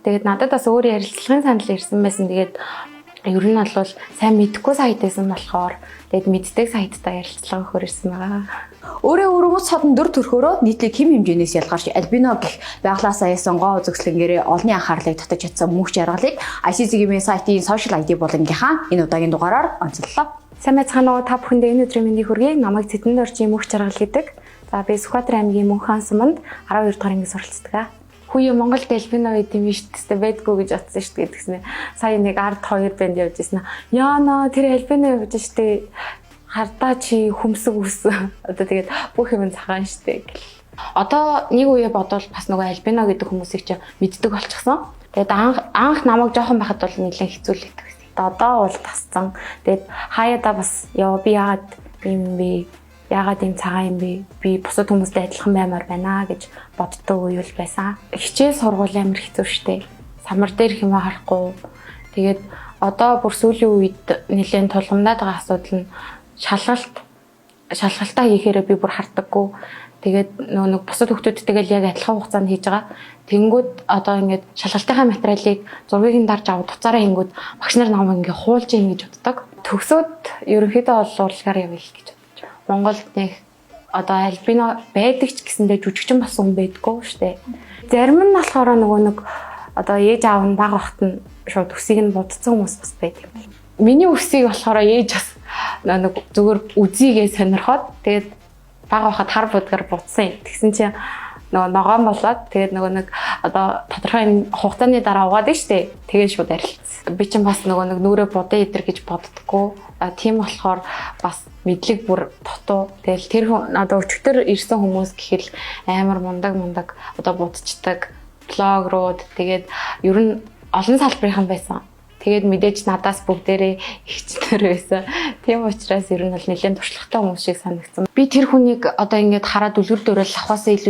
Тэгээд надад бас өөр ярилцлагын санал ирсэн байсан. Тэгээд ер нь бол сайн мэдхгүй сайт байсан болохоор тэгээд мэддэг сайттай ярилцлага өгөхөр ирсэн байгаа. Өөрөө өргөс содон дүр төрхөөрөө нийтлэг хэм хэмжээнээс ялгарч альбино гэх байглаасаа ясан гоо үзэсгэлэнгээрээ олонний анхаарлыг татаж чадсан мөнх жаргалыг ICC-ийн сайтын social ID болонгийнхаа энэ удаагийн дугаараар онцллоо. Сайн байцгаана уу та бүхэндээ энэ өдрийн мэндийг хүргэе. Намайг Цэдэн Доржийн мөнх жаргал гэдэг. За би Сүхбаатар аймгийн Мөнхөн суманд 12 дугаар ангид суралцдаг. Хүүе Монголд альбино байд юм биш тест байдгүй гэж бодсон шүү дээ гэдгснэ. Сая нэг ард 2 банд явж ирсэн. Яана тэр альбино явж штэ. Хардаа чи хүмсэг үс. Одоо тэгээд бүх юм цагаан штэ гэл. Одоо нэг үе бодвол бас нөгөө альбино гэдэг хүмүүсийг чи мэддэг болчихсон. Тэгээд анх намайг жоохон байхад бол нэлээд хэцүүлэгдэг байсан. Одоо бол тасцсан. Тэгээд хаяада бас яа би яагаад юм бэ? Яагаад юм цагаан юм бэ? Би бусад хүмүүстэй адилхан баймаар байна гэж боддог үе л байсан. Хичээл сургууль амар хэцүү штэ. Самар дээр хэмээ харахгүй. Тэгээд одоо бүр сүүлийн үед нэлээд тулгамдаад байгаа асуудал нь шалгалтаа хийхээрээ би бүр хардаггүй. Тэгээд нэг бусад хүмүүстэйгээ яг адилхан хугацаанд хийж байгаа. Тэнгүүд одоо ингээд шалгалтынхаа материалыг зургийг дарж аваад туцаараа хийнгүүд багш нар намайг ингээд хуулж ийн гэж боддог. Төгсөөд ерөнхийдөө бол урлагаар явъя гэж бодож. Монголд нэг одоо альбино байдаг ч гэсэндээ жүжигчин болсон хүн байдгүй штэ. Зарим нь болохоор нөгөө нэг одоо ээж аав нь бага бахт нь шууд өсийг нь будцсан хүмүүс бас байдаг юм. Миний өсийг болохоор ээж бас нэг зүгээр үзийгээ сонирхоод тэгээд бага бахад хар будгаар будсан юм. Тэгсэн чинь нөгөө ногоон болоод тэгээд нөгөө нэг одоо тодорхой хугацааны дараа угаад штэ. Тэгээд шууд арилсан. Би чинь бас нөгөө нэг нүрээ будаа идэр гэж боддгоо. Тийм болохоор бас мэдлэг бүр дутуу. Тэгэл тэр одоо өчтөр ирсэн хүмүүс гэхэл амар мундаг одоо будчихдаг блогрууд тэгээд ер нь олон салбарын байсан. Тэгээд мэдээж надаас бүгдээрээ ихчнэр байсан. Тийм учраас ер нь бол нэлээд туршлагатай хүмүүс шиг санагдсан. Би тэр хүнийг одоо ингээд хараад үлгэр дуурайл авахаас илүү